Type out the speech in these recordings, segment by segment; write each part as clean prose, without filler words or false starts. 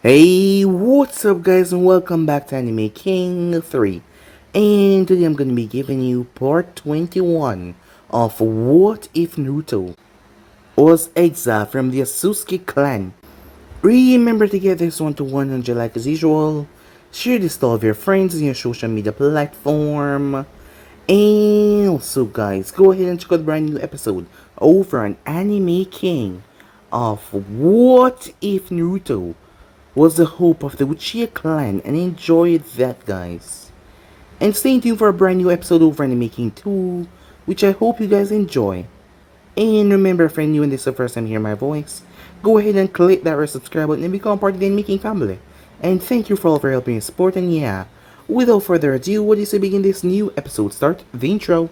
Hey, what's up guys, and welcome back to Anime King 3. And today I'm going to be giving you part 21 of What If Naruto was exiled from the Otsutsuki clan. Remember to get this one to 100 like as usual. Share this to all of your friends on your social media platform. And also guys, go ahead and check out the brand new episode over on Anime King of What If Naruto was the hope of the Uchiha clan, and enjoy that guys. And stay tuned for a brand new episode over in the Making 2, which I hope you guys enjoy. And remember, if you're new and this is the first time you hear my voice, go ahead and click that red subscribe button and become part of the Making family. And thank you for all for helping and support, and yeah, without further ado, what is to begin this new episode, start the intro.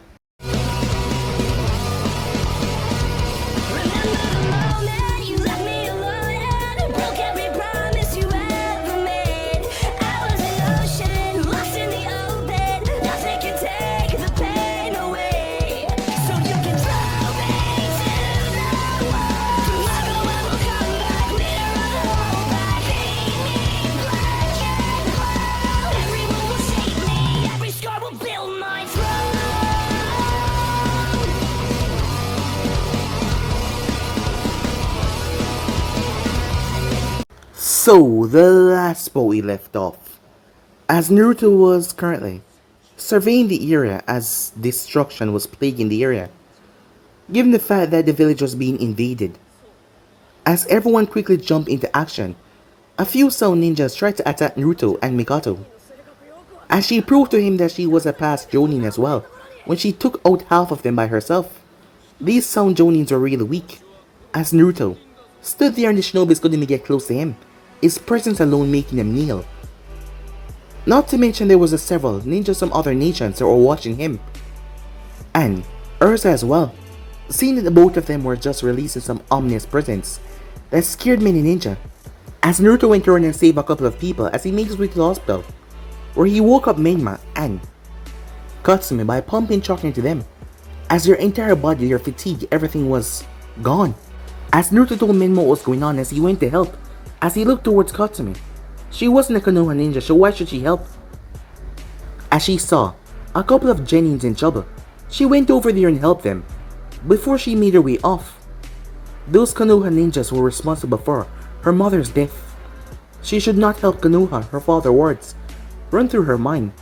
So, the last spot we left off, as Naruto was currently surveying the area as destruction was plaguing the area, given the fact that the village was being invaded. As everyone quickly jumped into action, a few sound ninjas tried to attack Naruto and Mikoto, as she proved to him that she was a past Jonin as well, when she took out half of them by herself. These sound Jonins were really weak, as Naruto stood there and the shinobis couldn't even get close to him, his presence alone making them kneel. Not to mention there was several ninjas from other nations that were watching him, and Ursa as well, seeing that the both of them were just releasing some ominous presence that scared many ninja. As Naruto went around and saved a couple of people as he made his way to the hospital, where he woke up Menma and Katsumi by pumping chocolate into them. As their entire body, their fatigue, everything was gone. As Naruto told Menma what was going on as he went to help, as he looked towards Katsumi, she wasn't a Konoha ninja, so why should she help? As she saw a couple of Genins in trouble, she went over there and helped them. Before she made her way off, those Konoha ninjas were responsible for her mother's death. She should not help Konoha, her father's words run through her mind,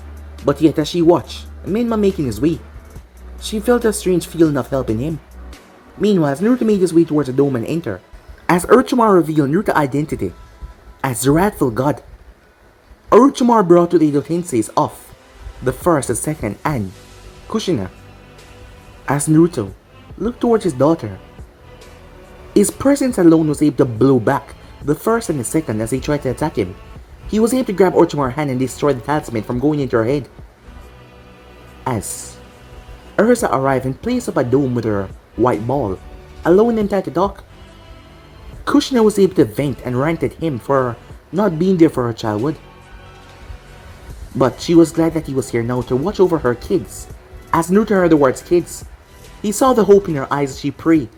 but yet as she watched Menma making his way, she felt a strange feeling of helping him. Meanwhile, as Naruto made his way towards the dome and entered, as Orochimaru revealed Naruto's identity as the wrathful god, Orochimaru brought to the Edo Tenseis of the first, the second, and Kushina. As Naruto looked towards his daughter, his presence alone was able to blow back the first and the second as they tried to attack him. He was able to grab Orochimaru's hand and destroy the talisman from going into her head. As Ursa arrived and placed up a dome with her white ball, allowing them time to talk, Kushina was able to vent and rant at him for not being there for her childhood. But she was glad that he was here now to watch over her kids. As Naruto heard the words kids, he saw the hope in her eyes as she prayed.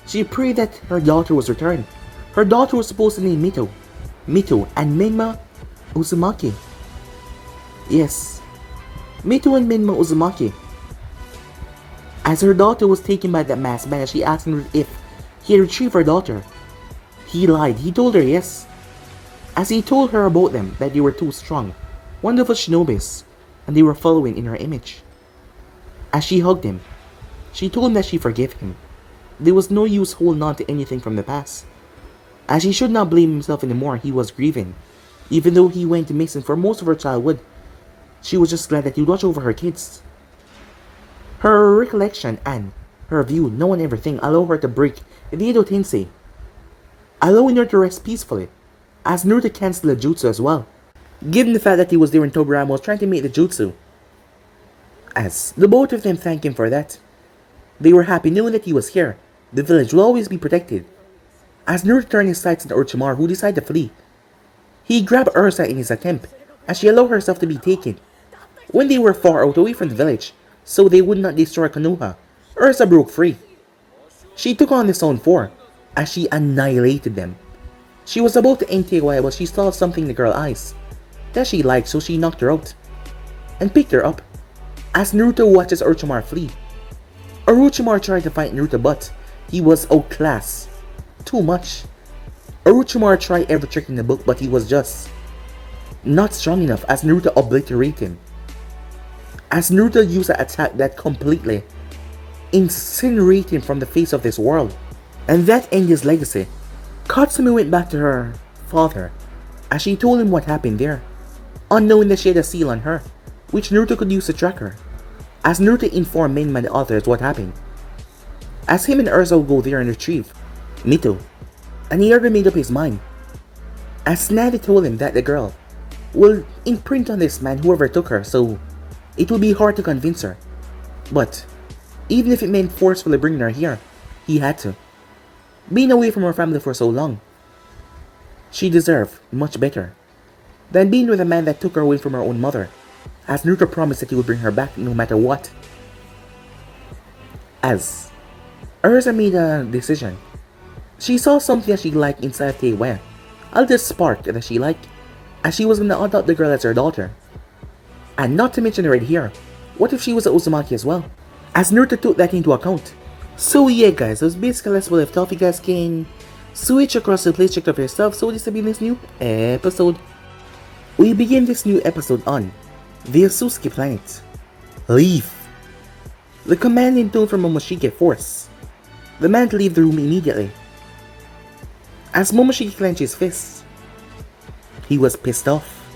She prayed that her daughter was returned. Her daughter was supposed to name Mito, and Menma Uzumaki. Yes, Mito and Menma Uzumaki. As her daughter was taken by that masked man, she asked him if he had retrieved her daughter. He lied. He told her yes, as he told her about them that they were too strong, wonderful shinobis, and they were following in her image. As she hugged him, she told him that she forgave him. There was no use holding on to anything from the past, as he should not blame himself anymore. He was grieving, even though he went missing for most of her childhood. She was just glad that he would watch over her kids. Her recollection and her view, no one everything, allowed her to break the Edo Tensei, allowing her to rest peacefully, as Naruto cancelled the jutsu as well, given the fact that he was there when Tobirama was trying to make the jutsu. As the both of them thanked him for that, they were happy knowing that he was here. The village will always be protected. As Naruto turned his sights on Orochimaru, who decided to flee, he grabbed Ursa in his attempt, as she allowed herself to be taken. When they were far out away from the village, so they would not destroy Konoha, Ursa broke free. She took on the Zone 4, as she annihilated them. She was about to end Teiwai, but she saw something in the girl's eyes that she liked, so she knocked her out and picked her up. As Naruto watches Orochimaru flee, Orochimaru tried to fight Naruto, but he was outclassed too much. Orochimaru tried every trick in the book, but he was just not strong enough as Naruto obliterated him. As Naruto used an attack that completely incinerated him from the face of this world. And that ended his legacy. Katsumi went back to her father as she told him what happened there, unknowing that she had a seal on her, which Naruto could use to track her. As Naruto informed Minma and the others what happened, as him and Urza will go there and retrieve Mito, and he already made up his mind. As Navi told him that the girl will imprint on this man whoever took her, so it will be hard to convince her. But even if it meant forcefully bringing her here, he had to. Being away from her family for so long, she deserved much better than being with a man that took her away from her own mother, as Naruto promised that he would bring her back no matter what. As Urza made a decision, she saw something that she liked inside of Teiwei, a little spark that she liked, as she was going to adopt the girl as her daughter. And not to mention right here, what if she was a Uzumaki as well? As Naruto took that into account. So yeah guys, that's basically what left off. You guys can switch across the place, check out for yourself. So this will be this new episode. We begin this new episode on the Otsutsuki planet. Leave. The command in tone from Momoshiki force the man to leave the room immediately. As Momoshiki clenched his fists, he was pissed off,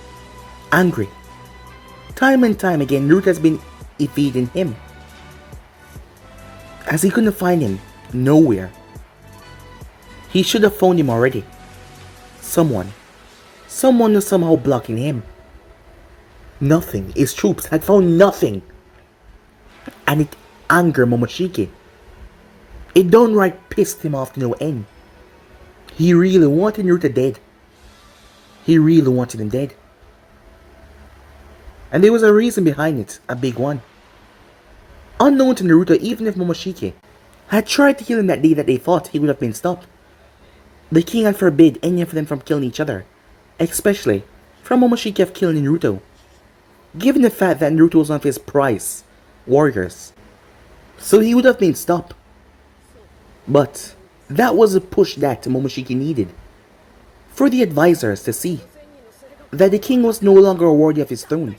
angry. Time and time again, Naruto has been evading him, as he couldn't find him nowhere. He should have found him already. Someone was somehow blocking him. Nothing. His troops had found nothing. And it angered Momoshiki. It downright pissed him off to no end. He really wanted Naruto dead. He really wanted him dead. And there was a reason behind it, a big one. Unknown to Naruto, even if Momoshiki had tried to kill him that day that they fought, he would have been stopped. The king had forbid any of them from killing each other, especially from Momoshiki of killing Naruto, given the fact that Naruto was one of his prize warriors. So he would have been stopped. But that was a push that Momoshiki needed for the advisors to see that the king was no longer worthy of his throne.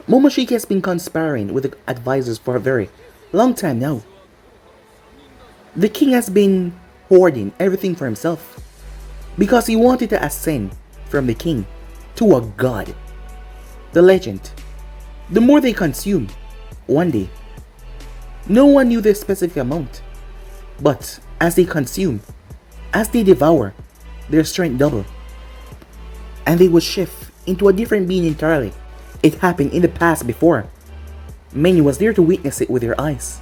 Momoshiki has been conspiring with the advisors for a very long time now. The king has been hoarding everything for himself because he wanted to ascend from the king to a god. The legend, the more they consume, one day, no one knew the specific amount, but as they consume, as they devour, their strength double, and they would shift into a different being entirely. It happened in the past before. Many was there to witness it with their eyes,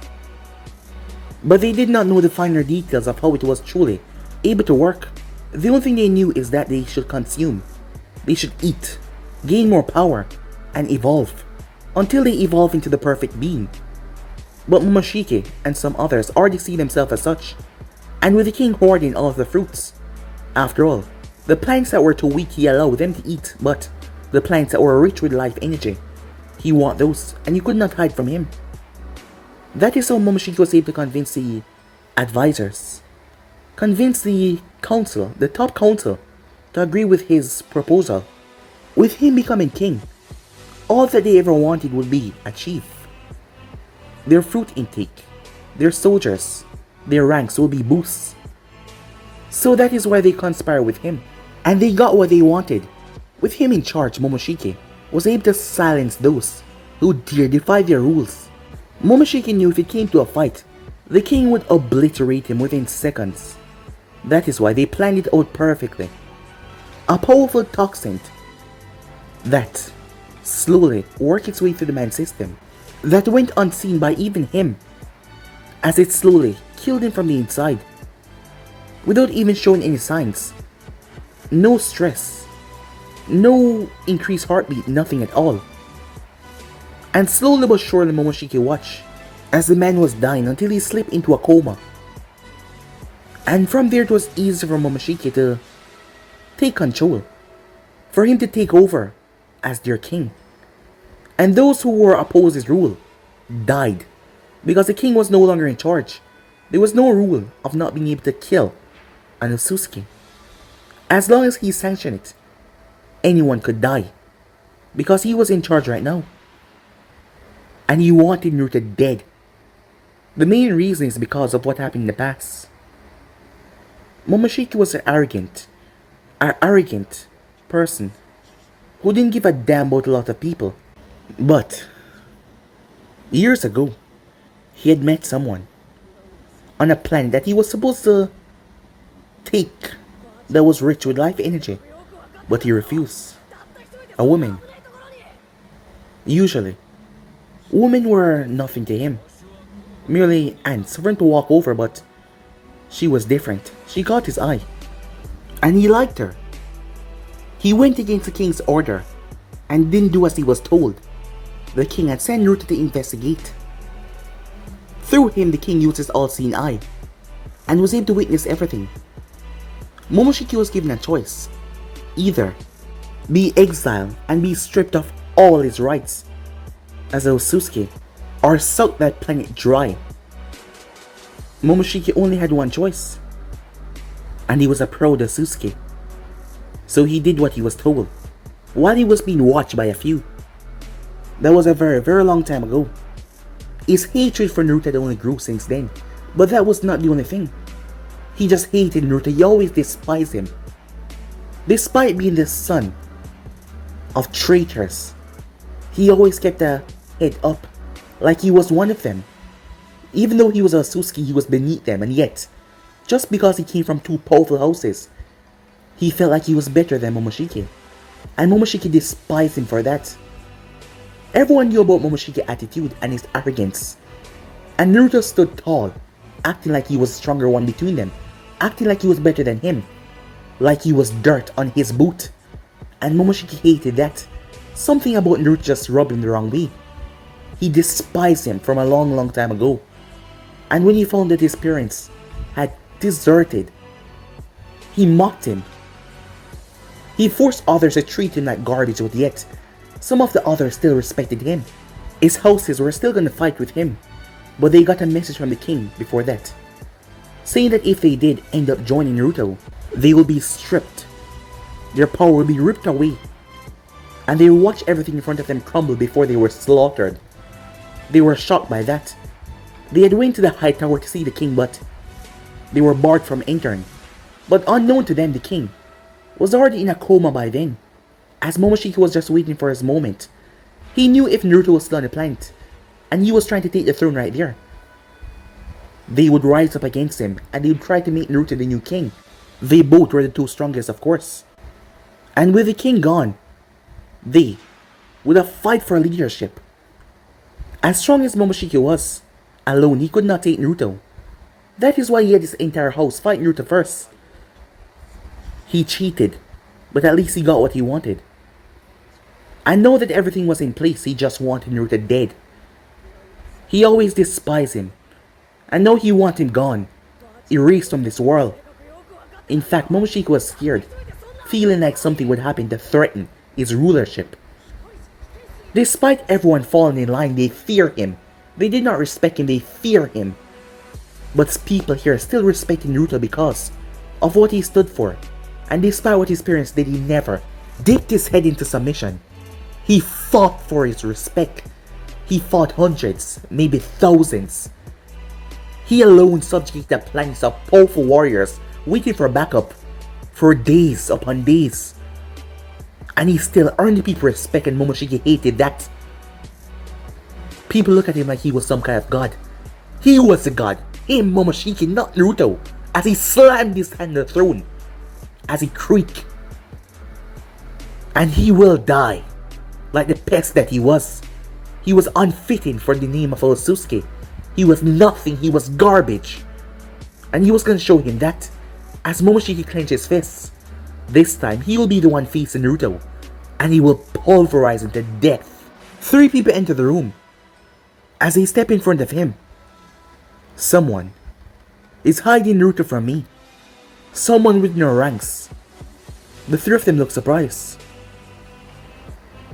but they did not know the finer details of how it was truly able to work. The only thing they knew is that they should consume, they should eat, gain more power, and evolve, until they evolve into the perfect being. But Momoshiki and some others already see themselves as such, and with the king hoarding all of the fruits. After all, the plants that were too weak he allowed them to eat, but the plants that were rich with life energy, he want those, and you could not hide from him. That is how Momoshiki was able to convince the advisors, convince the council, the top council, to agree with his proposal. With him becoming king, all that they ever wanted would be achieved. Their fruit intake, their soldiers, their ranks will be boosts. So that is why they conspire with him. And they got what they wanted. With him in charge, Momoshiki was able to silence those who dare defy their rules. Momoshiki knew if it came to a fight, the king would obliterate him within seconds. That is why they planned it out perfectly. A powerful toxin that slowly worked its way through the man's system, that went unseen by even him, as it slowly killed him from the inside, without even showing any signs. No stress, no increased heartbeat, nothing at all. And slowly but surely Momoshiki watched as the man was dying until he slipped into a coma. And from there it was easy for Momoshiki to take control, for him to take over as their king. And those who were opposed his rule died, because the king was no longer in charge. There was no rule of not being able to kill an Otsutsuki. As long as he sanctioned it, anyone could die, because he was in charge right now. And he wanted Naruto dead. The main reason is because of what happened in the past. Momoshiki was an arrogant person who didn't give a damn about a lot of people. But years ago, he had met someone on a planet that he was supposed to take that was rich with life energy, but he refused. A woman. Usually, women were nothing to him, merely ants for him to walk over, but she was different. She caught his eye, and he liked her. He went against the king's order and didn't do as he was told. The king had sent Naruto to investigate. Through him, the king used his all-seeing eye and was able to witness everything. Momoshiki was given a choice: either be exiled and be stripped of all his rights as a Otsutsuki, or suck that planet dry. Momoshiki only had one choice, and he was a proud Otsutsuki. So he did what he was told, while he was being watched by a few. That was a very, very long time ago. His hatred for Naruto only grew since then, but that was not the only thing. He just hated Naruto. He always despised him. Despite being the son of traitors, he always kept a head up, like he was one of them. Even though he was a Otsutsuki, he was beneath them, and yet, just because he came from two powerful houses, he felt like he was better than Momoshiki. And Momoshiki despised him for that. Everyone knew about Momoshiki's attitude and his arrogance. And Naruto stood tall, acting like he was the stronger one between them, acting like he was better than him, like he was dirt on his boot. And Momoshiki hated that. Something about Naruto just rubbed him the wrong way. He despised him from a long, long time ago. And when he found that his parents had deserted, he mocked him. He forced others to treat him like garbage, but yet some of the others still respected him. His houses were still gonna fight with him, but they got a message from the king before that, saying that if they did end up joining Naruto, they will be stripped. Their power will be ripped away, and they will watch everything in front of them crumble before they were slaughtered. They were shocked by that. They had went to the high tower to see the king, but they were barred from entering. But unknown to them, the king was already in a coma by then, as Momoshiki was just waiting for his moment. He knew if Naruto was still on the planet, and he was trying to take the throne right there, they would rise up against him, and they would try to make Naruto the new king. They both were the two strongest, of course. And with the king gone, they would have fight for leadership. As strong as Momoshiki was, alone he could not take Naruto. That is why he had his entire house fight Naruto first. He cheated, but at least he got what he wanted. And now that everything was in place, he just wanted Naruto dead. He always despised him, and now he wants him gone, erased from this world. In fact, Momoshiki was scared, feeling like something would happen to threaten his rulership. Despite everyone falling in line, they fear him. They did not respect him, they fear him. But people here still respecting Naruto because of what he stood for. And despite what his parents did, he never dipped his head into submission. He fought for his respect. He fought hundreds, maybe thousands. He alone subjugated planets of powerful warriors waiting for backup for days upon days. And he still earned people's respect, and Momoshiki hated that. People look at him like he was some kind of god. He was the god. Him, Momoshiki, not Naruto. As he slammed his hand on the throne, as he creaked. And he will die, like the pest that he was. He was unfitting for the name of Otsutsuki. He was nothing, he was garbage. And he was gonna show him that, as Momoshiki clenched his fists. This time, he will be the one facing Naruto, and he will pulverize him to death. 3 people enter the room. As they step in front of him, someone is hiding Naruto from me. Someone within our ranks. The three of them look surprised.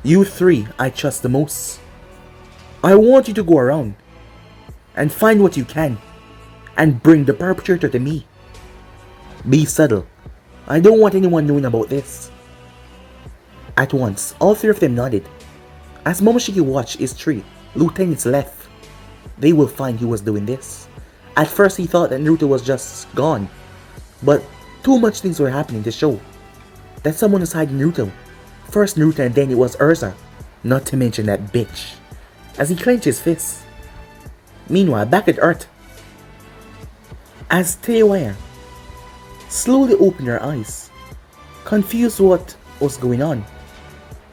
You three I trust the most. I want you to go around and find what you can and bring the perpetrator to me. Be subtle. I don't want anyone knowing about this. At once, all three of them nodded. As Momoshiki watched his three lieutenants left, they will find who was doing this. At first he thought that Naruto was just gone, but too much things were happening to show that someone was hiding Naruto. First Naruto and then it was Urza, not to mention that bitch, as he clenched his fists. Meanwhile, back at Earth, as Teiwaya slowly opened her eyes, confused what was going on.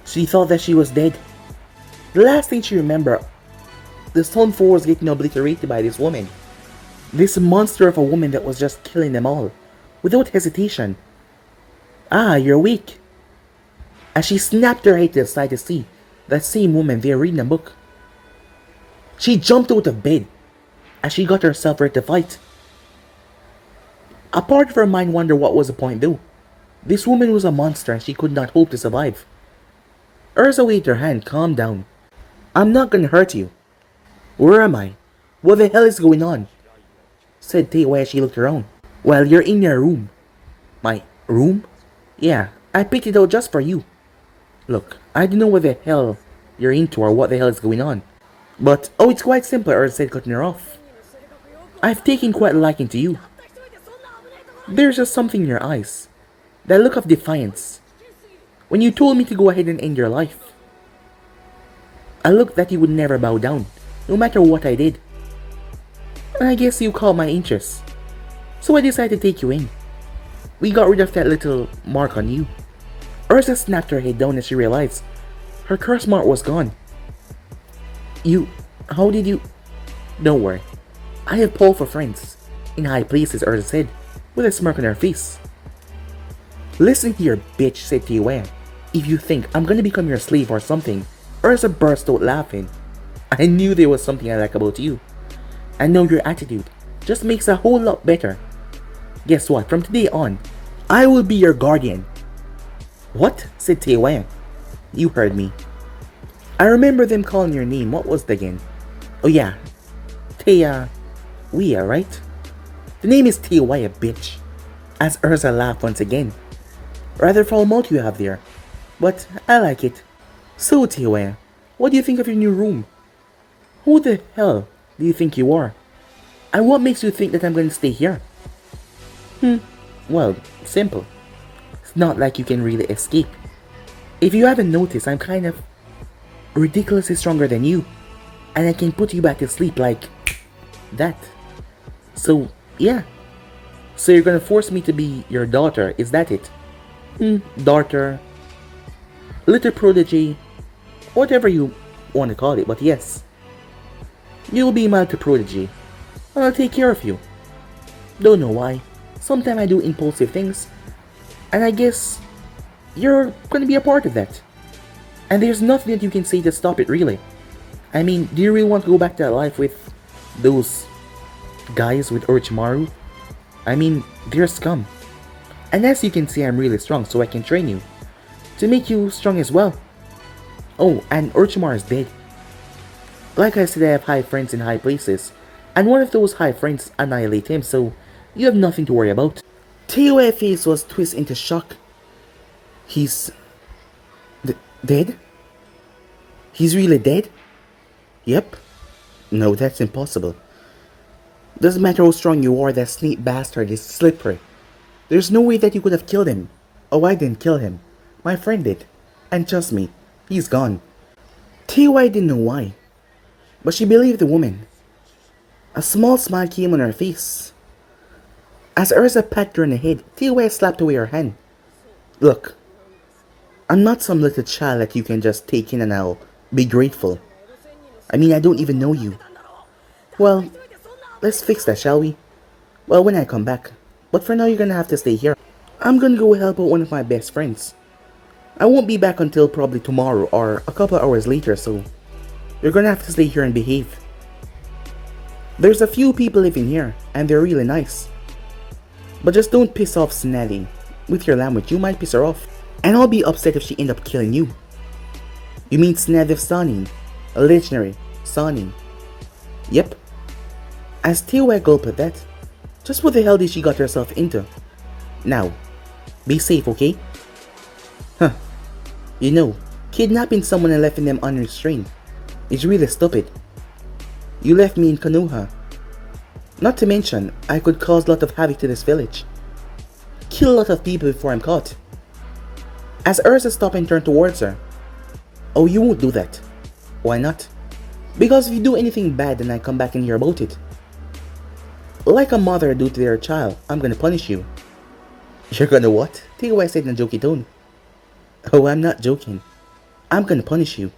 She thought that she was dead. The last thing she remembered, the Stone 4 was getting obliterated by this woman. This monster of a woman that was just killing them all, without hesitation. Ah, you're weak. As she snapped her head to the side to see that same woman there reading a book. She jumped out of bed as she got herself ready to fight. A part of her mind wondered what was the point though. This woman was a monster and she could not hope to survive. Urza waved her hand, calm down. I'm not gonna hurt you. Where am I? What the hell is going on? Said Teiwaya as she looked around. Well, you're in your room. My room? Yeah, I picked it out just for you. Look, I don't know what the hell you're into or what the hell is going on. But, oh, it's quite simple, Urza said, cutting her off. I've taken quite a liking to you. There's just something in your eyes. That look of defiance. When you told me to go ahead and end your life. A look that you would never bow down, no matter what I did. And I guess you caught my interest. So I decided to take you in. We got rid of that little mark on you. Urza snapped her head down as she realized her curse mark was gone. How did you? Don't worry. I have Paul for friends. In high places, Urza said, with a smirk on her face. Listen here, bitch, said Teiwaya. If you think I'm gonna become your slave or something, Urza burst out laughing. I knew there was something I like about you. I know your attitude just makes a whole lot better. Guess what? From today on, I will be your guardian. What? Said Teiwaya. You heard me. I remember them calling your name. What was it again? Oh yeah. Teiwaya, right? The name is Teiwaya, bitch. As Urza laughed once again. Rather foul mouth you have there. But I like it. So Teiwaya, what do you think of your new room? Who the hell do you think you are? And what makes you think that I'm going to stay here? Well, simple. It's not like you can really escape. If you haven't noticed, I'm kind of ridiculously stronger than you. And I can put you back to sleep like that. So, yeah. So you're gonna force me to be your daughter, is that it? Daughter, little prodigy, whatever you want to call it, but yes. You'll be my little prodigy, and I'll take care of you. Don't know why. Sometimes I do impulsive things, and I guess you're gonna be a part of that. And there's nothing that you can say to stop it, really. I mean, do you really want to go back to that life with those guys with Orochimaru? I mean, they're scum. And as you can see, I'm really strong, so I can train you to make you strong as well. Oh, and Orochimaru is dead. Like I said, I have high friends in high places, and one of those high friends annihilate him, so you have nothing to worry about. Teiwaya's face was twisted into shock. He's dead? He's really dead? Yep. No, that's impossible. Doesn't matter how strong you are, that snake bastard is slippery. There's no way that you could have killed him. Oh, I didn't kill him. My friend did. And trust me, he's gone. Teiwaya didn't know why, but she believed the woman. A small smile came on her face. As Urza patted her on the head, Teiwaya slapped away her hand. Look, I'm not some little child that you can just take in and I'll be grateful. I mean, I don't even know you. Well, let's fix that, shall we? Well, when I come back. But for now, you're gonna have to stay here. I'm gonna go help out one of my best friends. I won't be back until probably tomorrow or a couple hours later, so you're gonna have to stay here and behave. There's a few people living here, and they're really nice. But just don't piss off Snelly. With your language, you might piss her off. And I'll be upset if she end up killing you. You mean Snedif Sanin? A legendary Sanin. Yep. As Teowai gulped at that, just what the hell did she got herself into? Now, be safe, okay? Huh. You know, kidnapping someone and leaving them unrestrained is really stupid. You left me in Konoha. Not to mention, I could cause a lot of havoc to this village. Kill a lot of people before I'm caught. As Ursa stopped and turned towards her. Oh, you won't do that. Why not? Because if you do anything bad, then I come back and hear about it. Like a mother do to their child, I'm gonna punish you. You're gonna what? Teowai said in a jokey tone. Oh, I'm not joking. I'm gonna punish you.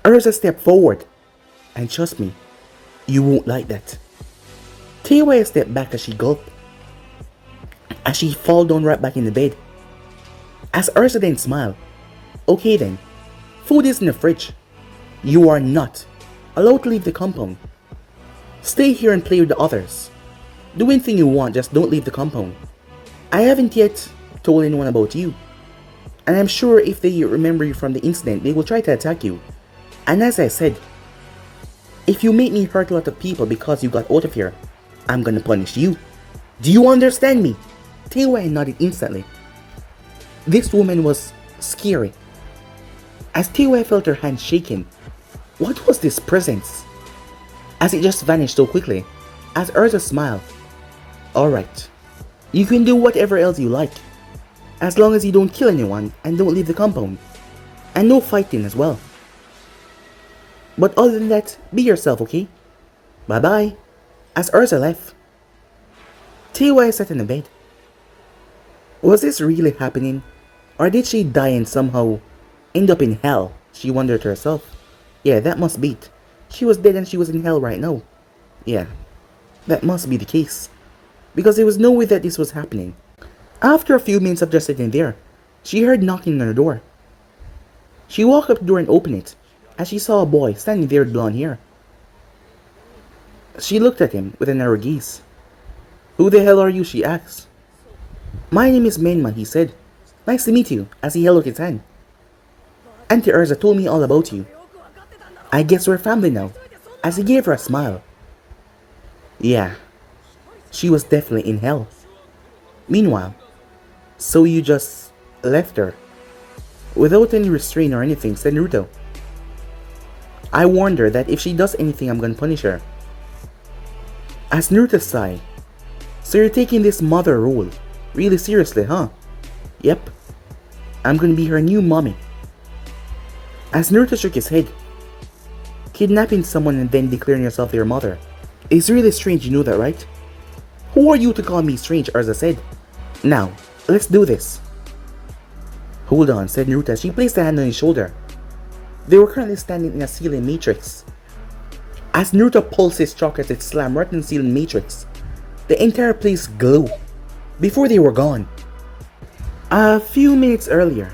Ursa stepped forward. And trust me, you won't like that. Teowai stepped back as she gulped. As she fall down right back in the bed. As Ursa then smiled. Okay then, food is in the fridge. You are not allowed to leave the compound. Stay here and play with the others. Do anything you want, just don't leave the compound. I haven't yet told anyone about you. And I'm sure if they remember you from the incident, they will try to attack you. And as I said, if you make me hurt a lot of people because you got out of here, I'm gonna punish you. Do you understand me? Teowai nodded instantly. This woman was scary. As Teowai felt her hand shaking, what was this presence? As it just vanished so quickly, as Ursa smiled. Alright, you can do whatever else you like, as long as you don't kill anyone and don't leave the compound. And no fighting as well. But other than that, be yourself, okay? Bye bye. As Ursa left, Teowai sat in the bed. Was this really happening? Or did she die and somehow end up in hell? She wondered to herself. Yeah, that must be it. She was dead and she was in hell right now. Yeah, that must be the case. Because there was no way that this was happening. After a few minutes of just sitting there, she heard knocking on her door. She walked up to the door and opened it, as she saw a boy standing there with blonde hair. She looked at him with a narrow gaze. Who the hell are you? She asked. My name is Menma, he said. Nice to meet you, as he held out his hand. Auntie Ursa told me all about you. I guess we're family now, as he gave her a smile. Yeah, she was definitely in hell. Meanwhile, so you just left her, without any restraint or anything, said Naruto. I warned her that if she does anything, I'm gonna punish her. As Naruto sighed, so you're taking this mother role really seriously, huh? Yep, I'm gonna be her new mommy. As Naruto shook his head, kidnapping someone and then declaring yourself their mother is really strange, you know that, right? Who are you to call me strange, Ursa said. Now, let's do this. Hold on, said Naruto as she placed a hand on his shoulder. They were currently standing in a ceiling matrix. As Naruto pulsed his chakra as it slammed right in the ceiling matrix, the entire place glowed before they were gone. A few minutes earlier,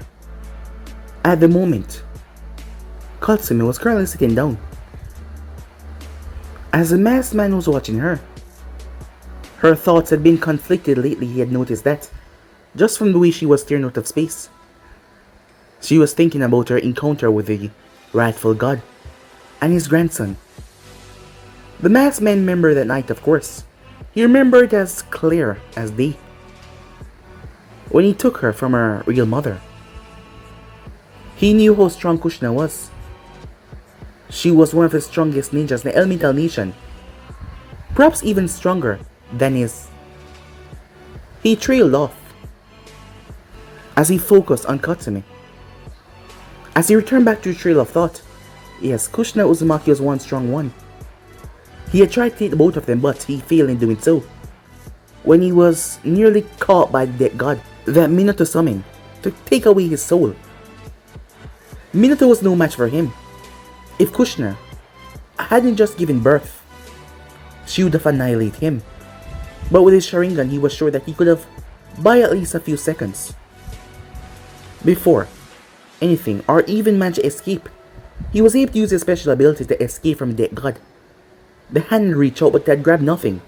at the moment, Katsumi was currently sitting down. As the masked man was watching her, her thoughts had been conflicted lately. He had noticed that, just from the way she was staring out of space. She was thinking about her encounter with the wrathful god and his grandson. The masked man remembered that night, of course. He remembered as clear as day, when he took her from her real mother. He knew how strong Kushina was. She was one of the strongest ninjas in the Elemental Nation, perhaps even stronger than his. He trailed off as he focused on Katsumi. As he returned back to the trail of thought, yes, Kushina Uzumaki was one strong one. He had tried to take both of them, but he failed in doing so, when he was nearly caught by the dead god that Minato summoned to take away his soul. Minato was no match for him. If Kushina hadn't just given birth, she would have annihilated him. But with his Sharingan, he was sure that he could have, by at least a few seconds, before anything or even manage to escape. He was able to use his special ability to escape from the dead god. The hand reached out, but that grabbed nothing.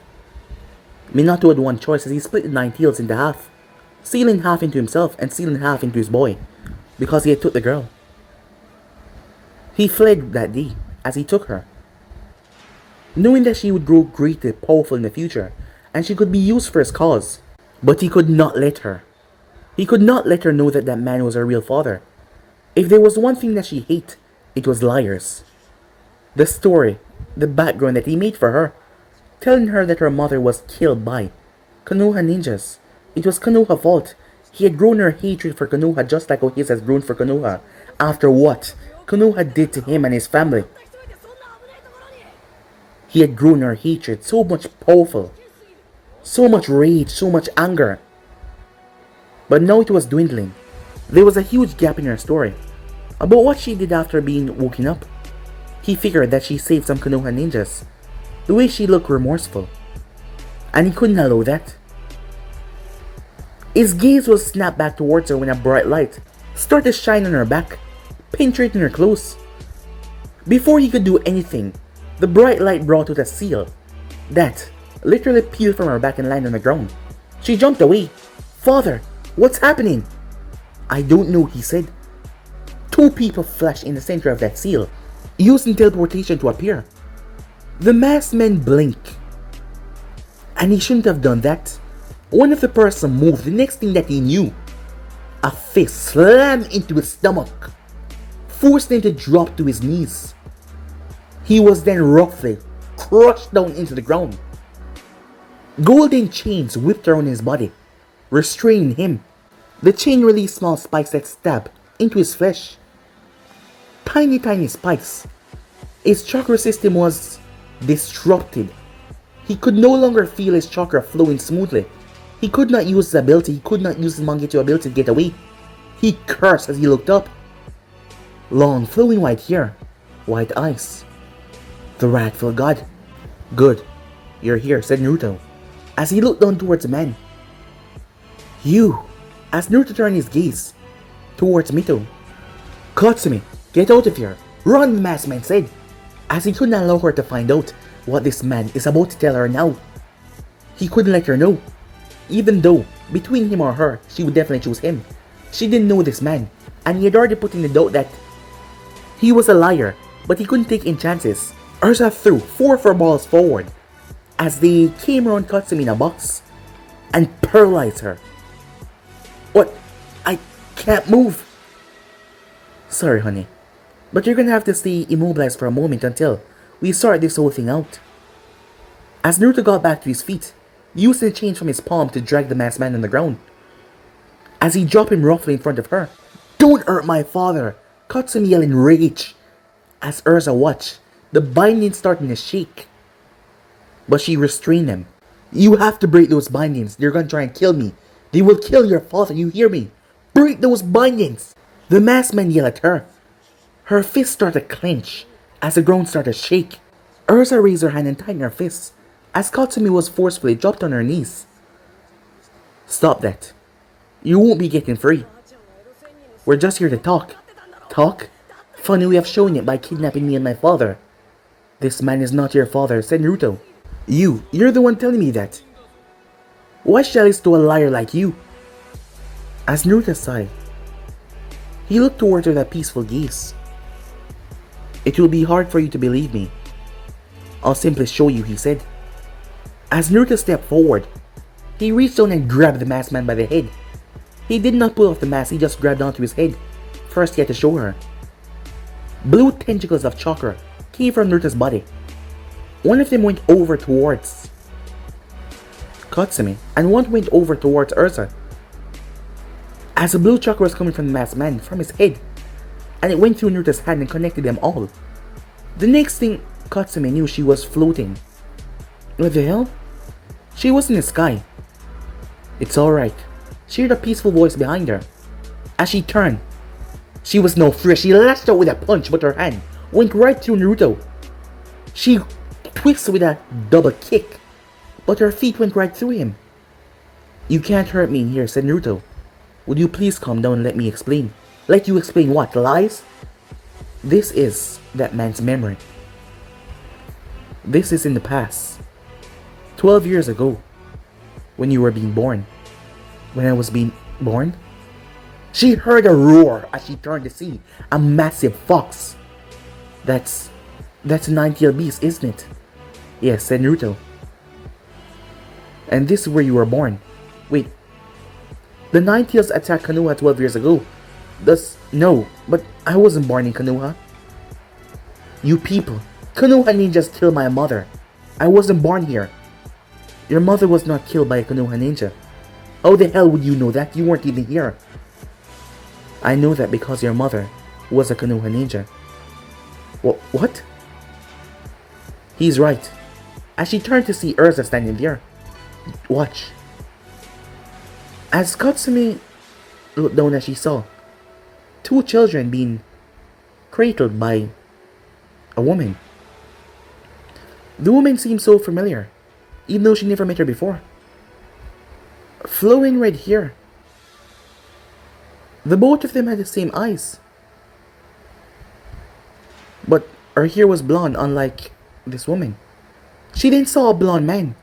Minato had one choice as he split the nine tails into half, sealing half into himself and sealing half into his boy, because he had took the girl. He fled that day as he took her, knowing that she would grow great and powerful in the future, and she could be used for his cause. But he could not let her. He could not let her know that that man was her real father. If there was one thing that she hated, it was liars. The story, the background that he made for her, telling her that her mother was killed by Konoha ninjas. It was Konoha's fault. He had grown her hatred for Konoha just like how his has grown for Konoha, after what Konoha did to him and his family. He had grown her hatred so much powerful, so much rage, so much anger. But now it was dwindling. There was a huge gap in her story about what she did after being woken up. He figured that she saved some Konoha ninjas, the way she looked remorseful, and he couldn't allow that. His gaze was snapped back towards her when a bright light started to shine on her back, penetrating her clothes. Before he could do anything, the bright light brought out a seal that literally peeled from her back and landed on the ground. She jumped away. "Father, what's happening?" "I don't know," he said. Two people flashed in the center of that seal, using teleportation to appear. The masked man blinked, and he shouldn't have done that. One of the person moved. The next thing that he knew, a fist slammed into his stomach, forced him to drop to his knees. He was then roughly crushed down into the ground. Golden chains whipped around his body, restraining him. The chain released small spikes that stabbed into his flesh. Tiny spikes. His chakra system was disrupted. He could no longer feel his chakra flowing smoothly. He could not use his ability. He could not use his Mangekyou ability to get away. He cursed as he looked up. Long flowing white hair, white eyes. The wrathful god. "Good, you're here," said Naruto, as he looked down towards the man. "You," as Naruto turned his gaze towards Mito. "Katsumi, get out of here. Run," the masked man said, as he couldn't allow her to find out what this man is about to tell her now. He couldn't let her know. Even though, between him or her, she would definitely choose him. She didn't know this man, and he had already put in the doubt that he was a liar, but he couldn't take any chances. Ursa threw 4 of her balls forward as they came around Katsumi in a box and paralyzed her. "What? I can't move." "Sorry, honey, but you're gonna have to stay immobilized for a moment until we sort this whole thing out." As Naruto got back to his feet, using the chain from his palm to drag the masked man on the ground, as he dropped him roughly in front of her. "Don't hurt my father!" Katsumi yelled in rage. As Ursa watched, the bindings starting to shake, but she restrained him. "You have to break those bindings. They're gonna try and kill me. They will kill your father, you hear me? Break those bindings!" The masked man yelled at her. Her fist started to clench as the ground started to shake. Ursa raised her hand and tightened her fist as Katsumi was forcefully dropped on her knees. "Stop that. You won't be getting free. We're just here to talk." "Talk? Funny way of showing it by kidnapping me and my father." "This man is not your father," said Naruto. You're the one telling me that. Why should I listen to a liar like you?" As Naruto sighed, he looked towards her with a peaceful gaze. "It will be hard for you to believe me. I'll simply show you," he said. As Naruto stepped forward, he reached down and grabbed the masked man by the head. He did not pull off the mask, he just grabbed onto his head. First he had to show her. Blue tentacles of chakra came from Naruto's body. One of them went over towards Katsumi, and one went over towards Ursa. As the blue chakra was coming from the masked man, from his head, and it went through Naruto's hand and connected them all. The next thing Katsumi knew, she was floating. What the hell? She was in the sky. "It's alright," she heard a peaceful voice behind her. As she turned, she was no fear. She lashed out with a punch, but her hand went right through Naruto. She twisted with a double kick, but her feet went right through him. "You can't hurt me in here," said Naruto. "Would you please calm down and let me explain?" "Let you explain what? Lies?" "This is that man's memory. This is in the past. 12 years ago, when you were being born. When I was being born? She heard a roar as she turned to see a massive fox. That's a nine-tailed beast, isn't it? Yes, said Naruto. And this is where you were born. Wait, the Nine-Tails attacked Konoha 12 years ago. No, but I wasn't born in Konoha. You people, Konoha ninjas killed my mother. I wasn't born here. Your mother was not killed by a Konoha ninja. How the hell would you know that? You weren't even here. I know that because your mother was a Konoha ninja. What? He's right. As she turned to see Urza standing there. Watch. As Katsumi looked down as she saw two children being cradled by a woman. The woman seemed so familiar, even though she never met her before. Flowing red hair. The both of them had the same eyes. But her hair was blonde, unlike this woman. She then saw a blonde man.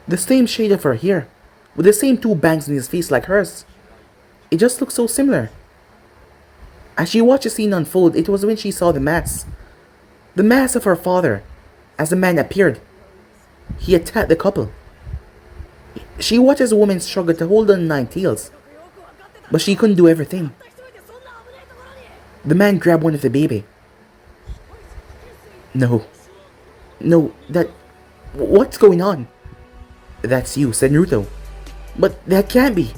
The same shade of her hair, with the same two bangs in his face like hers. It just looked so similar. As she watched the scene unfold, it was when she saw the mask. The mask of her father. As the man appeared, he attacked the couple. She watched as the woman struggled to hold on Nine Tails, but she couldn't do everything. The man grabbed one of the baby. No, what's going on? That's you, said Naruto. But that can't be.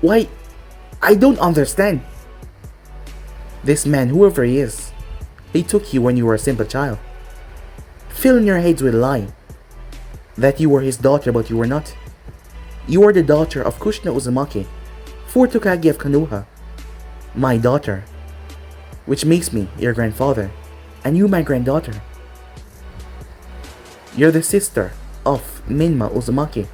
Why? I don't understand. This man, whoever he is, he took you when you were a simple child, filling your heads with a lie that you were his daughter, but you were not. You are the daughter of Kushina Uzumaki, 4th Hokage of Konoha, my daughter, which makes me your grandfather, and you my granddaughter. You're the sister of Minma Uzumaki.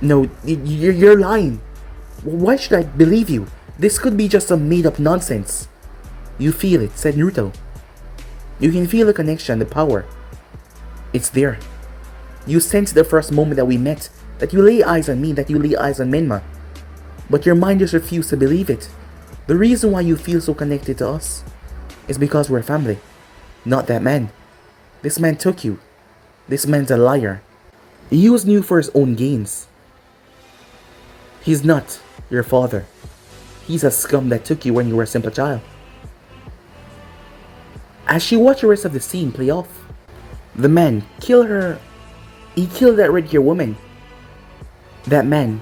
No, you're lying. Why should I believe you? This could be just some made-up nonsense. You feel it, said Naruto. You can feel the connection, the power. It's there. You sensed the first moment that we met, that you lay eyes on me, that you lay eyes on Minma. But your mind just refused to believe it. The reason why you feel so connected to us is because we're family. Not that man. This man took you. This man's a liar. He used you for his own gains. He's not your father. He's a scum that took you when you were a simple child. As she watched the rest of the scene play off, the man killed her. He killed that red-haired woman. That man,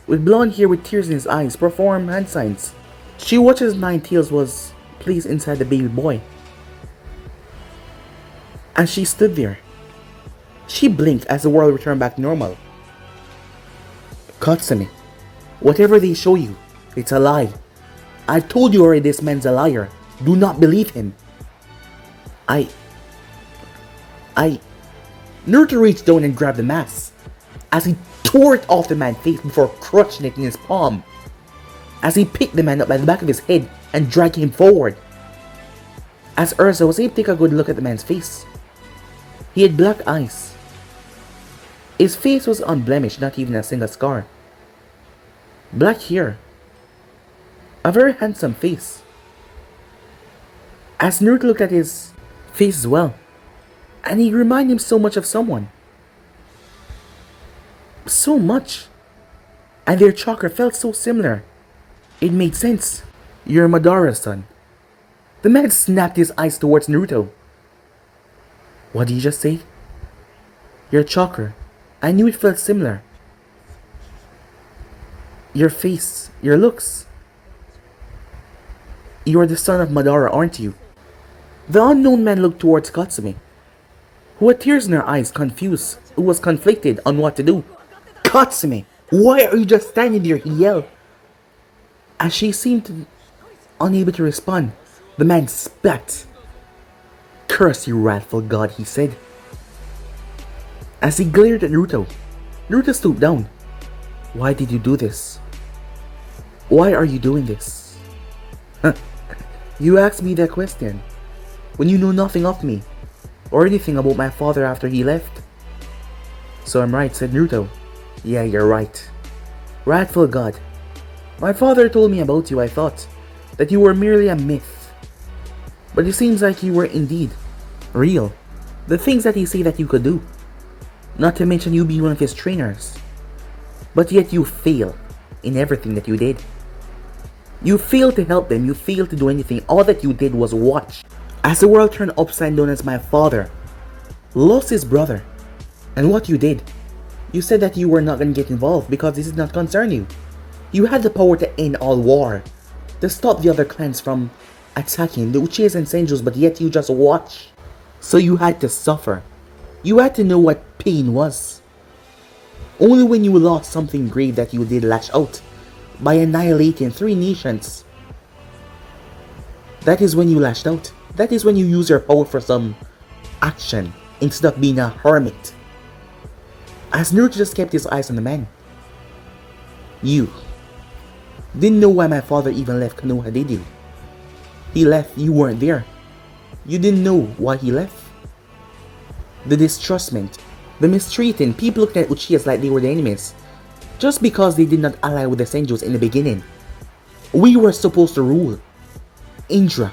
with blonde hair with tears in his eyes, performed hand signs. She watched as Nine Tails was placed inside the baby boy. And she stood there. She blinked as the world returned back to normal. Katsumi, whatever they show you, it's a lie. I told you already this man's a liar. Do not believe him. Naruto reached down and grabbed the mask, as he tore it off the man's face before crushing it in his palm. As he picked the man up by the back of his head and dragged him forward. As Urza was able to take a good look at the man's face. He had black eyes. His face was unblemished, not even a single scar. Black hair. A very handsome face. As Naruto looked at his face as well, and he reminded him so much of someone. So much. And their chakra felt so similar. It made sense. You're Madara's son. The man snapped his eyes towards Naruto. What did you just say? Your chakra. I knew it felt similar. Your face, your looks. You are the son of Madara, aren't you? The unknown man looked towards Katsumi, who had tears in her eyes, confused, who was conflicted on what to do. Katsumi, why are you just standing there? He yelled. As she seemed unable to respond, the man spat. Curse you, wrathful god, he said. As he glared at Naruto, Naruto stooped down. Why did you do this? Why are you doing this? You asked me that question when you know nothing of me or anything about my father after he left. So I'm right, said Naruto. Yeah, you're right. Wrathful God. My father told me about you. I thought that you were merely a myth. But it seems like you were indeed real. The things that he said that you could do. Not to mention you being one of his trainers. But yet you fail in everything that you did. You failed to help them. You failed to do anything. All that you did was watch as the world turned upside down as my father lost his brother. And what you did, you said that you were not going to get involved because this did not concern you. You had the power to end all war, to stop the other clans from attacking the Uchihas and Senjus, but yet you just watch. So you had to suffer. You had to know what pain was. Only when you lost something grave that you did lash out by annihilating 3 nations. That is when you lashed out. That is when you use your power for some action instead of being a hermit. As Naruto just kept his eyes on the man. You didn't know why my father even left Konoha, did you? He left, you weren't there. You didn't know why he left. The distrustment, the mistreating, people looking at Uchihas like they were the enemies. Just because they did not ally with the Senjus in the beginning. We were supposed to rule. Indra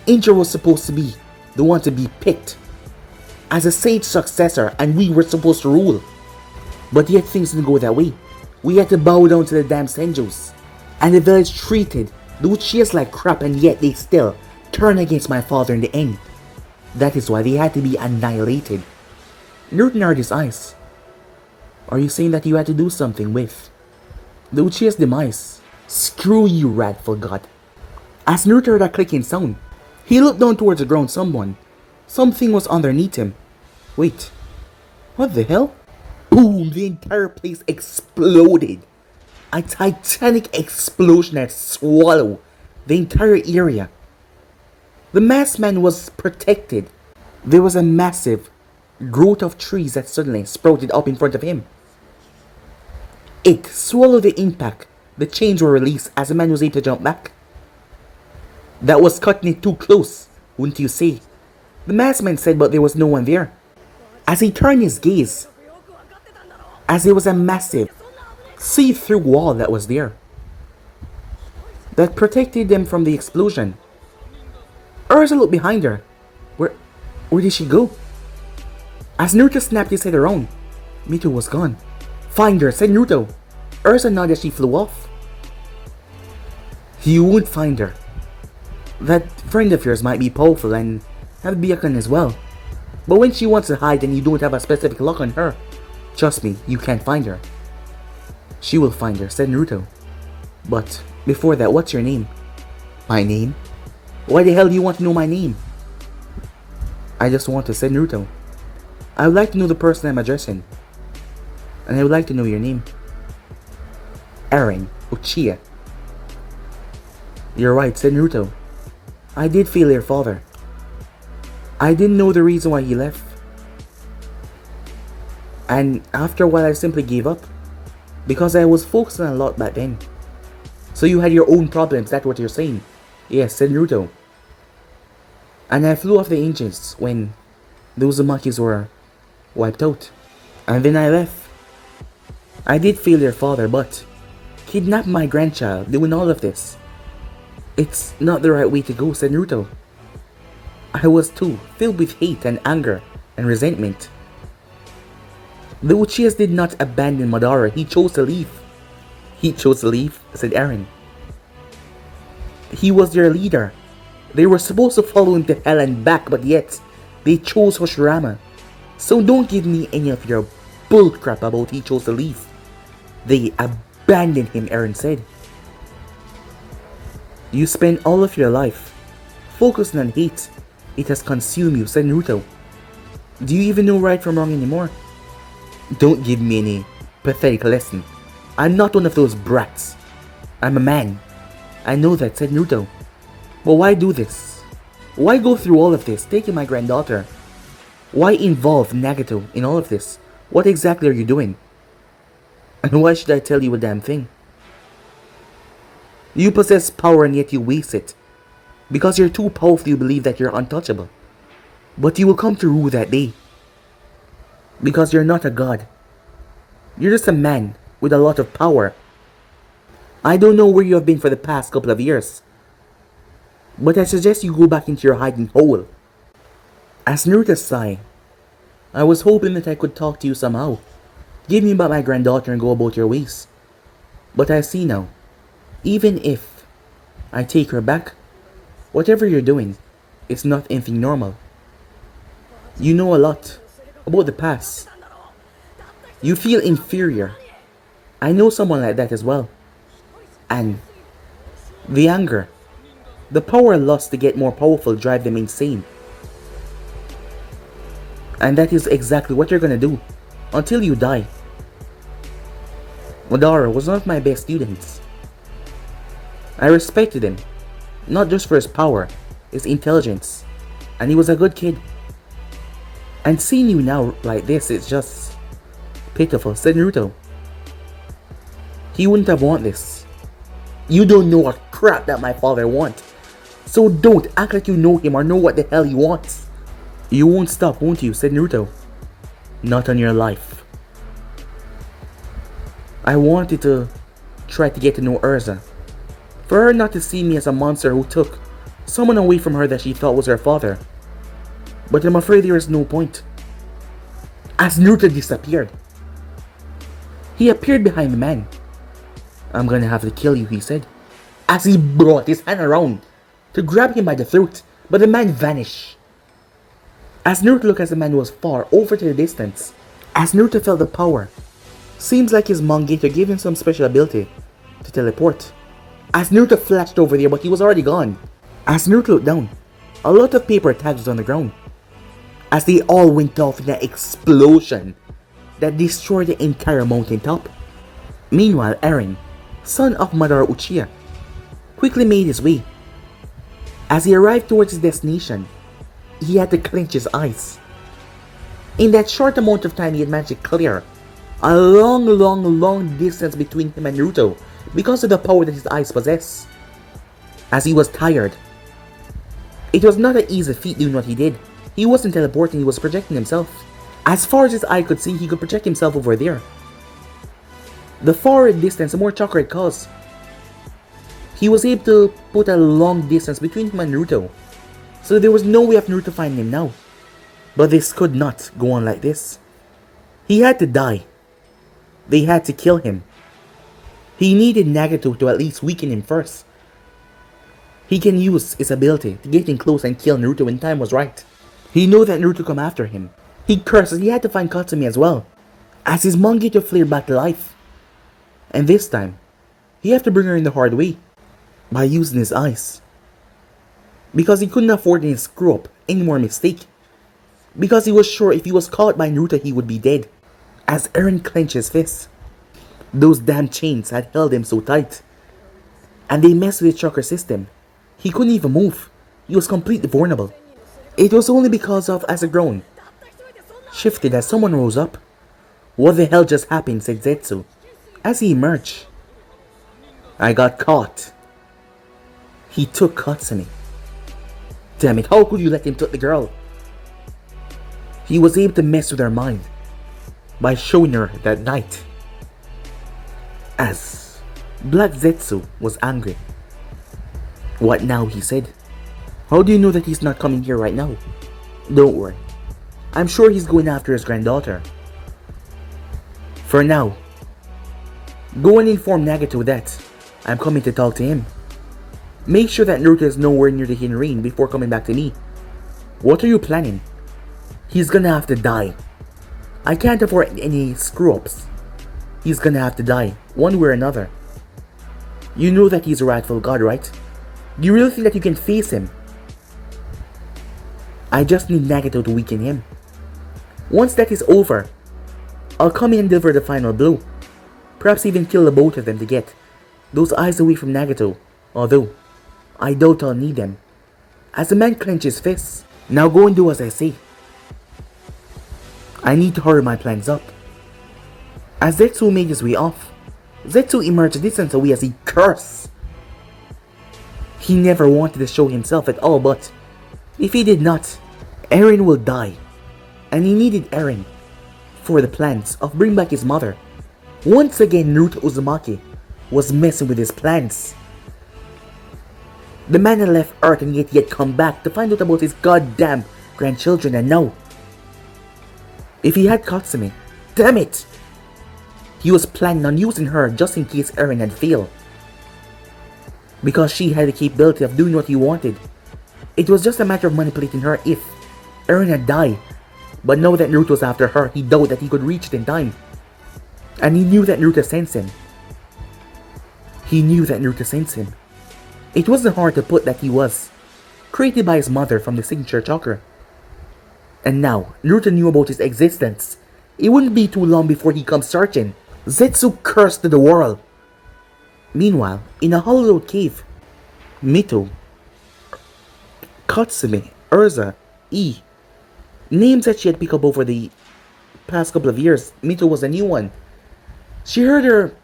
was supposed to be the one to be picked as a sage successor, and we were supposed to rule. But yet things didn't go that way. We had to bow down to the damn Senjus. And the village treated the Uchihas like crap, and yet they still turned against my father in the end. That is why they had to be annihilated. Naruto narrowed his eyes. Are you saying that you had to do something with the Uchiha's demise? Screw you, wrathful God. As Naruto heard a clicking sound, he looked down towards the ground. Something was underneath him. Wait, what the hell? Boom! The entire place exploded. A titanic explosion that swallowed the entire area. The masked man was protected. There was a massive growth of trees that suddenly sprouted up in front of him. It swallowed the impact. The chains were released as the man was able to jump back. That was cutting it too close, wouldn't you say? The masked man said, but there was no one there. As he turned his gaze, as there was a massive see-through wall that was there that protected them from the explosion. Ursa looked behind her. Where did she go? As Naruto snapped his head around, Mito was gone. Find her, said Naruto. Ursa nodded as she flew off. You won't find her. That friend of yours might be powerful and have Byakugan as well. But when she wants to hide and you don't have a specific lock on her, trust me, you can't find her. She will find her, said Naruto. But before that, what's your name? My name? Why the hell do you want to know my name? I just want to, said Naruto. I would like to know the person I'm addressing. And I would like to know your name. Eren Uchiha. You're right, said Naruto. I did fail your father. I didn't know the reason why he left. And after a while I simply gave up. Because I was focusing a lot back then. So you had your own problems, that's what you're saying? Yes, said Naruto. And I flew off the engines when those Uzumakis were wiped out. And then I left. I did fail your father, but kidnap my grandchild, doing all of this. It's not the right way to go, said Naruto. I was too, filled with hate and anger and resentment. The Uchihas did not abandon Madara, he chose to leave. He chose to leave, said Eren. He was their leader. They were supposed to follow him to hell and back, but yet they chose Hoshirama. So don't give me any of your bullcrap about he chose to leave. They abandoned him, Eren said. You spend all of your life focusing on hate. It has consumed you, said Naruto. Do you even know right from wrong anymore? Don't give me any pathetic lesson. I'm not one of those brats. I'm a man. I know that, said Naruto. But why do this? Why go through all of this, taking my granddaughter? Why involve Nagato in all of this? What exactly are you doing? And why should I tell you a damn thing? You possess power and yet you waste it. Because you're too powerful, you believe that you're untouchable. But you will come to rue that day. Because you're not a god. You're just a man with a lot of power. I don't know where you have been for the past couple of years, but I suggest you go back into your hiding hole. As Naruto sighed, I was hoping that I could talk to you somehow. Give me back my granddaughter and go about your ways. But I see now, even if I take her back, whatever you're doing, it's not anything normal. You know a lot about the past. You feel inferior. I know someone like that as well. And the anger, the power lust to get more powerful drive them insane. And that is exactly what you're gonna do until you die. Madara was one of my best students. I respected him, not just for his power, his intelligence, and he was a good kid. And seeing you now like this is just pitiful, said Naruto. He wouldn't have wanted this. You don't know what crap that my father wants, so don't act like you know him or know what the hell he wants. You won't stop, won't you, said Naruto. Not on your life. I wanted to try to get to know Urza, for her not to see me as a monster who took someone away from her that she thought was her father. But I'm afraid there is no point. As Naruto disappeared, he appeared behind the man. I'm gonna have to kill you, he said, as he brought his hand around to grab him by the throat, but the man vanished. As Naruto looked as the man was far over to the distance, as Naruto felt the power, seems like his Mangeto gave him some special ability to teleport. As Naruto flashed over there, but he was already gone. As Naruto looked down, a lot of paper tags was on the ground, as they all went off in an explosion that destroyed the entire mountaintop. Meanwhile, Eren, son of Madara Uchiha, quickly made his way. As he arrived towards his destination, he had to clench his eyes. In that short amount of time, he had managed to clear a long distance between him and Naruto because of the power that his eyes possess. As he was tired, it was not an easy feat doing what he did. He wasn't teleporting, he was projecting himself. As far as his eye could see, he could project himself over there. The farther distance, the more chakra it caused. He was able to put a long distance between him and Naruto, so there was no way of Naruto finding him now. But this could not go on like this. He had to die. They had to kill him. He needed Nagato to at least weaken him first. He can use his ability to get in close and kill Naruto when time was right. He knew that Naruto come after him. He cursed he had to find Katsumi as well, as his Mangeto flared back to life. And this time, he had to bring her in the hard way, by using his eyes. Because he couldn't afford any screw up, any more mistake. Because he was sure if he was caught by Naruto he would be dead. As Eren clenched his fists, those damn chains had held him so tight, and they messed with his chakra system. He couldn't even move. He was completely vulnerable. It was only because of, as a groan shifted as someone rose up. What the hell just happened, said Zetsu, as he emerged. I got caught. He took Katsumi. Damn it, how could you let him take the girl? He was able to mess with her mind by showing her that night. As Black Zetsu was angry. What now, he said. How do you know that he's not coming here right now? Don't worry. I'm sure he's going after his granddaughter. For now, go and inform Nagato that I'm coming to talk to him. Make sure that Naruto is nowhere near the hidden ring before coming back to me. What are you planning? He's gonna have to die. I can't afford any screw-ups. He's gonna have to die, one way or another. You know that he's a rightful god, right? Do you really think that you can face him? I just need Nagato to weaken him. Once that is over, I'll come in and deliver the final blow. Perhaps even kill the both of them to get those eyes away from Nagato. Although, I doubt I'll need them. As the man clenches his fists, now go and do as I say. I need to hurry my plans up. As Zetsu made his way off, Zetsu emerged a distance away as he cursed. He never wanted to show himself at all, but if he did not, Eren will die. And he needed Eren for the plans of bringing back his mother. Once again, Naruto Uzumaki was messing with his plans. The man had left Earth and yet he had come back to find out about his goddamn grandchildren, and now, if he had Katsumi, damn it! He was planning on using her just in case Eren had failed. Because she had the capability of doing what he wanted. It was just a matter of manipulating her if Eren had died. But now that Naruto was after her, he doubted that he could reach it in time. And he knew that Naruto sensed him. It wasn't hard to put that he was created by his mother from the signature chakra. And now, Naruto knew about his existence. It wouldn't be too long before he comes searching. Zetsu cursed to the world. Meanwhile, in a hollowed cave, Mito, Katsumi, Urza, E, names that she had picked up over the past couple of years. Mito was a new one. She heard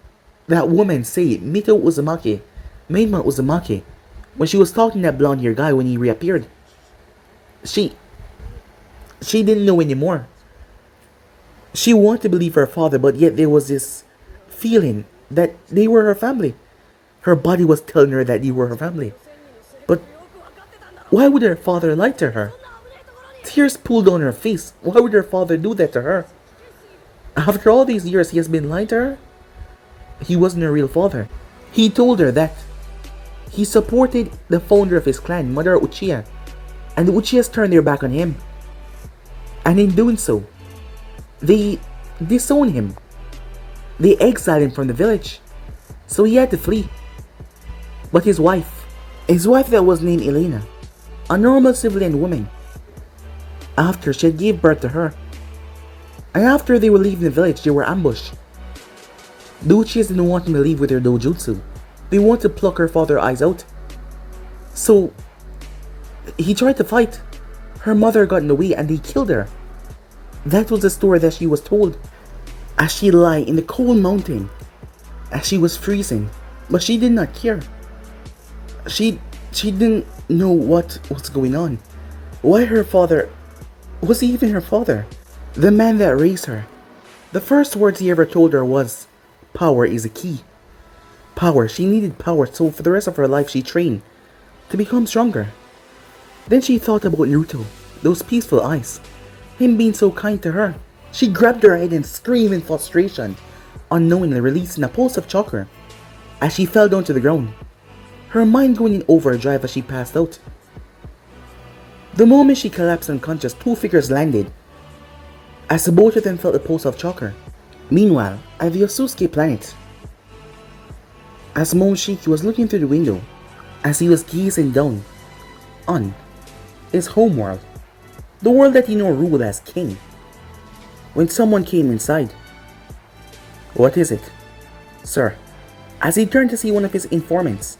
that woman say Mito Uzumaki, Mainma Uzumaki, when she was talking to that blonde-haired guy when he reappeared. She didn't know anymore. She wanted to believe her father, but yet there was this feeling that they were her family. Her body was telling her that they were her family. But why would her father lie to her? Tears pooled on her face. Why would her father do that to her? After all these years he has been lying to her? He wasn't her real father. He told her that he supported the founder of his clan, Mother Uchiha, and the Uchihas turned their back on him. And in doing so, they disowned him. They exiled him from the village. So he had to flee. But his wife that was named Elena, a normal civilian woman, after she had gave birth to her, and after they were leaving the village, they were ambushed. The Uchihas didn't want him to leave with their dojutsu. They wanted to pluck her father's eyes out. So he tried to fight. Her mother got in the way and they killed her. That was the story that she was told as she lay in the cold mountain, as she was freezing. But she did not care. She didn't know what was going on. Why her father? Was he even her father? The man that raised her. The first words he ever told her was, "Power is a key." Power. She needed power, so for the rest of her life she trained to become stronger. Then she thought about Naruto, those peaceful eyes, him being so kind to her. She grabbed her head and screamed in frustration, unknowingly releasing a pulse of chakra as she fell down to the ground, her mind going in overdrive as she passed out. The moment she collapsed unconscious, two figures landed as the both of them felt the pulse of chakra. Meanwhile, at the Otsutsuki planet, as Momoshiki was looking through the window, as he was gazing down on his homeworld, the world that he now ruled as king, when someone came inside. "What is it, sir?" As he turned to see one of his informants.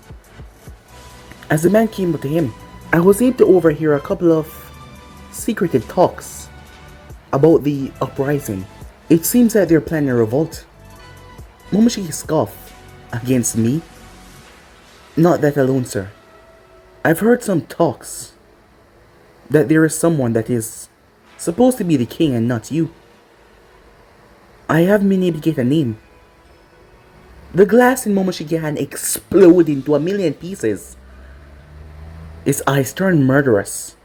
As the man came up to him, I was able to overhear a couple of secretive talks about the uprising. It seems that they're planning a revolt. Momoshiki scoffed. "Against me? Not that alone, sir. I've heard some talks that there is someone that is supposed to be the king and not you. I haven't been able to get a name." The glass in Momoshiki's hand exploded into a million pieces. His eyes turned murderous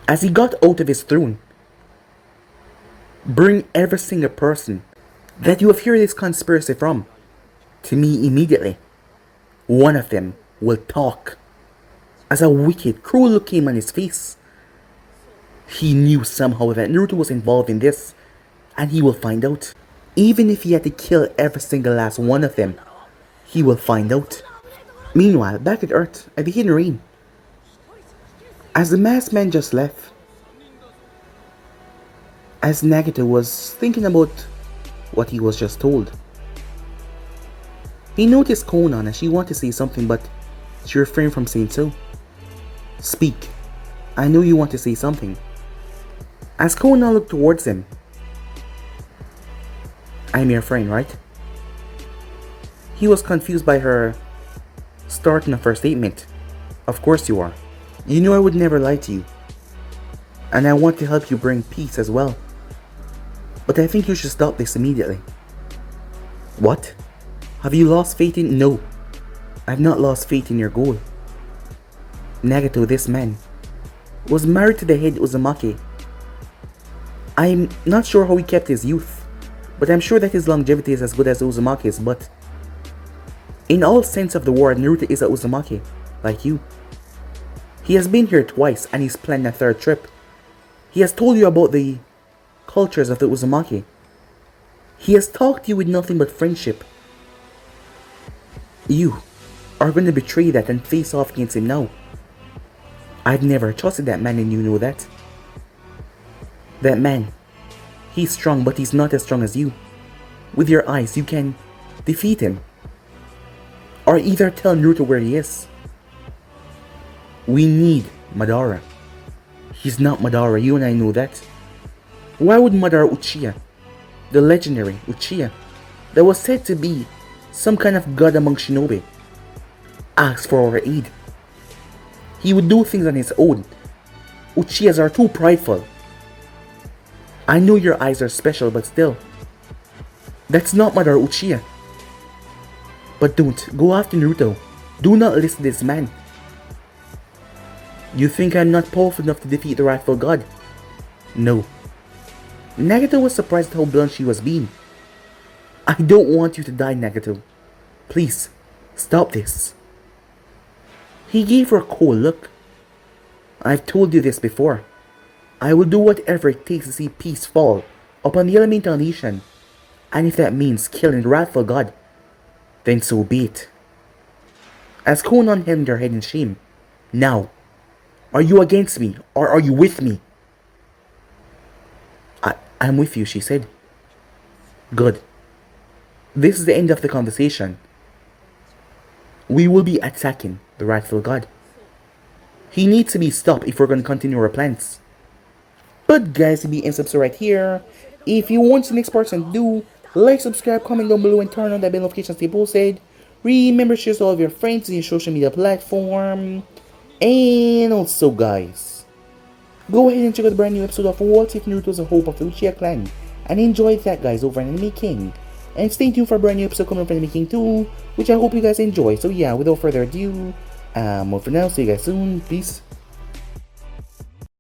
as he got out of his throne. "Bring every single person that you have heard this conspiracy from to me immediately. One of them will talk." As a wicked, cruel look came on his face. He knew somehow that Naruto was involved in this, and he will find out. Even if he had to kill every single last one of them, he will find out. Meanwhile, back at Earth, at the Hidden Rain, as the masked man just left, as Nagito was thinking about what he was just told, he noticed Konan and she wanted to say something, but she refrained from saying so. "Speak. I know you want to say something." As Konan looked towards him, "I'm your friend, right?" He was confused by her starting of her statement. "Of course you are. You know I would never lie to you. And I want to help you bring peace as well." But I think you should stop this immediately. What? Have you lost faith in? No. I've not lost faith in your goal. Nagato, this man, was married to the head Uzumaki. I'm not sure how he kept his youth, but I'm sure that his longevity is as good as Uzumaki's, but in all sense of the word, Naruto is a Uzumaki, like you. He has been here twice and he's planned a third trip. He has told you about the cultures of the Uzumaki. He has talked to you with nothing but friendship. You are going to betray that and face off against him now. I've never trusted that man and you know that. That man, he's strong but he's not as strong as you. With your eyes you can defeat him. Or either tell Naruto where he is. We need Madara. He's not Madara, you and I know that. Why would Madara Uchiha, the legendary Uchiha, that was said to be some kind of god among shinobi, ask for our aid? He would do things on his own. Uchihas are too prideful. I know your eyes are special, but still. That's not Madara Uchiha. But don't go after Naruto. Do not listen to this man. You think I'm not powerful enough to defeat the rightful god? No. Nagato was surprised at how blunt she was being. I don't want you to die, Nagato. Please, stop this. He gave her a cold look. I've told you this before. I will do whatever it takes to see peace fall upon the elemental nation. And if that means killing the wrathful god, then so be it. As Konan held her head in shame, now, are you against me or are you with me? I'm with you, she said. Good. This is the end of the conversation. We will be attacking the rightful god. He needs to be stopped if we're going to continue our plans. But guys, be and subscribe right here. If you want the next person to do, like, subscribe, comment down below, and turn on that bell notification to stay posted. Remember to share to all of your friends in your social media platform. And also guys, go ahead and check out the brand new episode of What If Naruto's the Hope of the Uchiha Clan. And enjoy that guys over on Anime King. And stay tuned for a brand new episode coming from Anime King 2, which I hope you guys enjoy. So yeah, without further ado, more for now, see you guys soon, peace.